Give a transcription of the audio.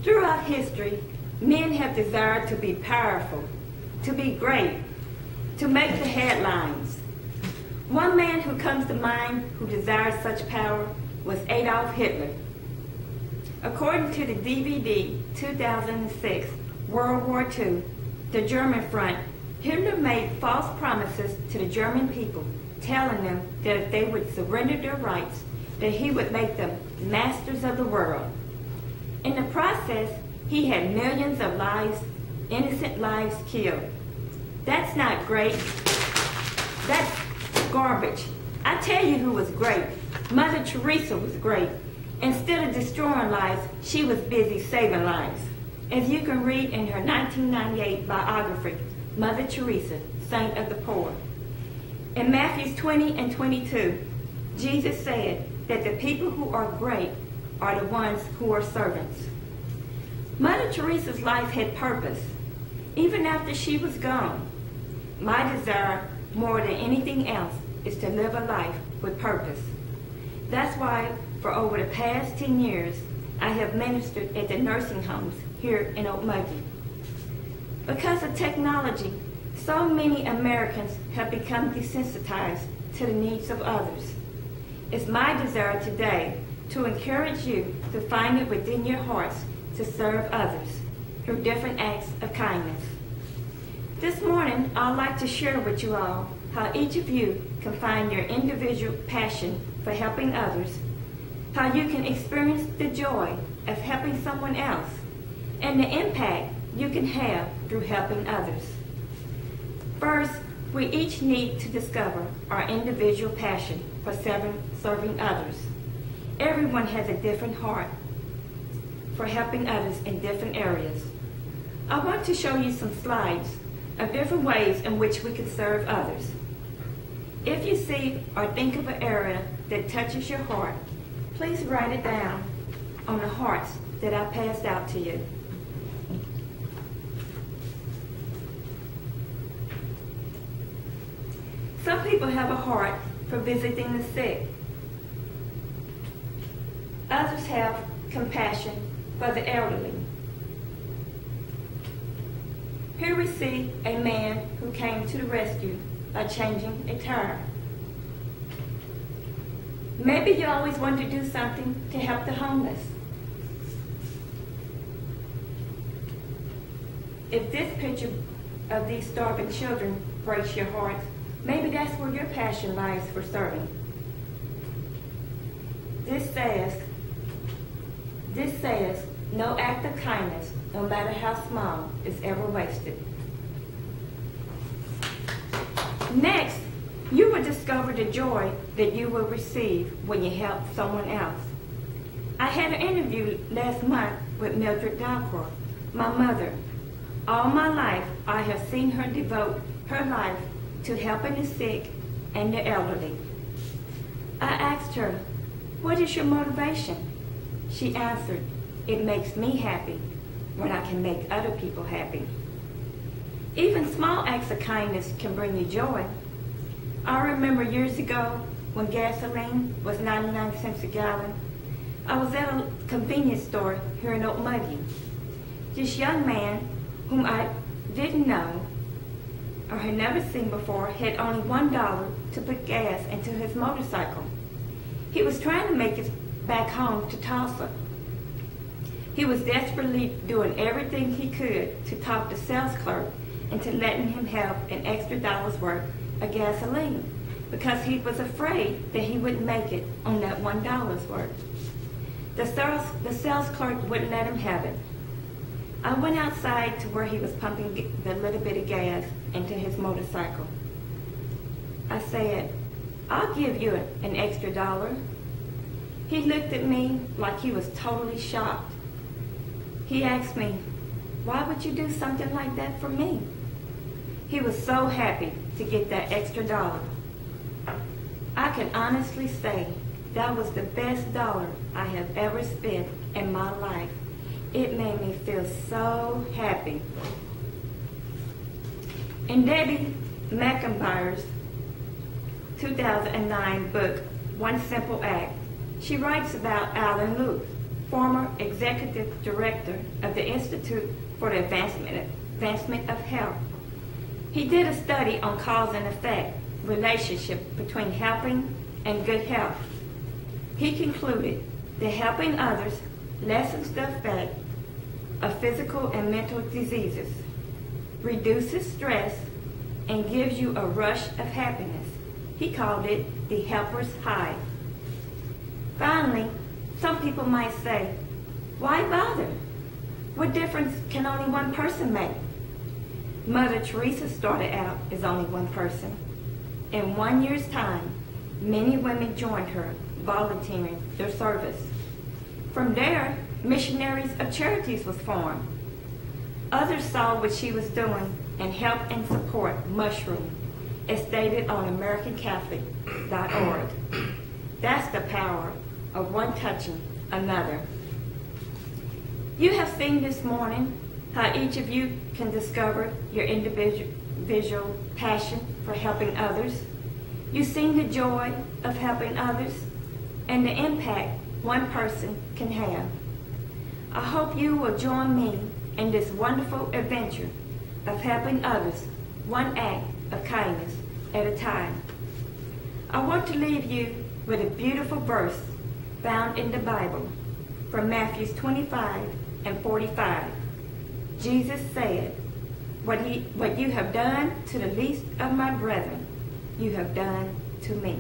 Throughout history, men have desired to be powerful, to be great, to make the headlines. One man who comes to mind who desired such power was Adolf Hitler. According to the DVD 2006 World War II, The German Front, Hitler made false promises to the German people, telling them that if they would surrender their rights, that he would make them masters of the world. In the process, he had millions of lives, innocent lives killed. That's not great. That's garbage. I tell you who was great. Mother Teresa was great. Instead of destroying lives, she was busy saving lives. As you can read in her 1998 biography, Mother Teresa, Saint of the Poor. In Matthew 20 and 22, Jesus said that the people who are great are the ones who are servants. Mother Teresa's life had purpose, even after she was gone. My desire, more than anything else, is to live a life with purpose. That's why, for over the past 10 years, I have ministered at the nursing homes here in Lewis.MOV. Because of technology, so many Americans have become desensitized to the needs of others. It's my desire today to encourage you to find it within your hearts to serve others through different acts of kindness. This morning, I'd like to share with you all how each of you can find your individual passion for helping others, how you can experience the joy of helping someone else, and the impact you can have through helping others. First, we each need to discover our individual passion for serving others. Everyone has a different heart for helping others in different areas. I want to show you some slides of different ways in which we can serve others. If you see or think of an area that touches your heart, please write it down on the hearts that I passed out to you. Some people have a heart for visiting the sick. Others have compassion for the elderly. Here we see a man who came to the rescue by changing a tire. Maybe you always wanted to do something to help the homeless. If this picture of these starving children breaks your heart, maybe that's where your passion lies for serving. This says, no act of kindness, no matter how small, is ever wasted. Next, you will discover the joy that you will receive when you help someone else. I had an interview last month with Mildred Dalcourt, my mother. All my life, I have seen her devote her life to helping the sick and the elderly. I asked her, "What is your motivation?" She answered, "It makes me happy when I can make other people happy." Even small acts of kindness can bring you joy. I remember years ago when gasoline was 99 cents a gallon, I was at a convenience store here in Lewis.MOV. This young man, whom I didn't know or had never seen before, had only $1 to put gas into his motorcycle. He was trying to make it back home to Tulsa. He was desperately doing everything he could to talk the sales clerk into letting him have an extra dollar's worth of gasoline because he was afraid that he wouldn't make it on that $1 worth. The sales clerk wouldn't let him have it. I went outside to where he was pumping the little bit of gas into his motorcycle. I said, "I'll give you an extra dollar." He looked at me like he was totally shocked. He asked me, "Why would you do something like that for me?" He was so happy to get that extra dollar. I can honestly say that was the best dollar I have ever spent in my life. It made me feel so happy. In Debbie McIntyre's 2009 book, One Simple Act, she writes about Alan Luke. former executive director of the Institute for the Advancement of Health. He did a study on cause and effect relationship between helping and good health. He concluded that helping others lessens the effect of physical and mental diseases, reduces stress, and gives you a rush of happiness. He called it the helper's high. Finally, some people might say, why bother? What difference can only one person make? Mother Teresa started out as only one person. In 1 year's time, many women joined her, volunteering their service. From there, Missionaries of Charities was formed. Others saw what she was doing and helped and support Mushroom, as stated on AmericanCatholic.org. That's the power of one touching another. You have seen this morning how each of you can discover your individual passion for helping others. You've seen the joy of helping others and the impact one person can have. I hope you will join me in this wonderful adventure of helping others, one act of kindness at a time. I want to leave you with a beautiful verse found in the Bible from Matthew 25:45. Jesus said, what you have done to the least of my brethren, you have done to me.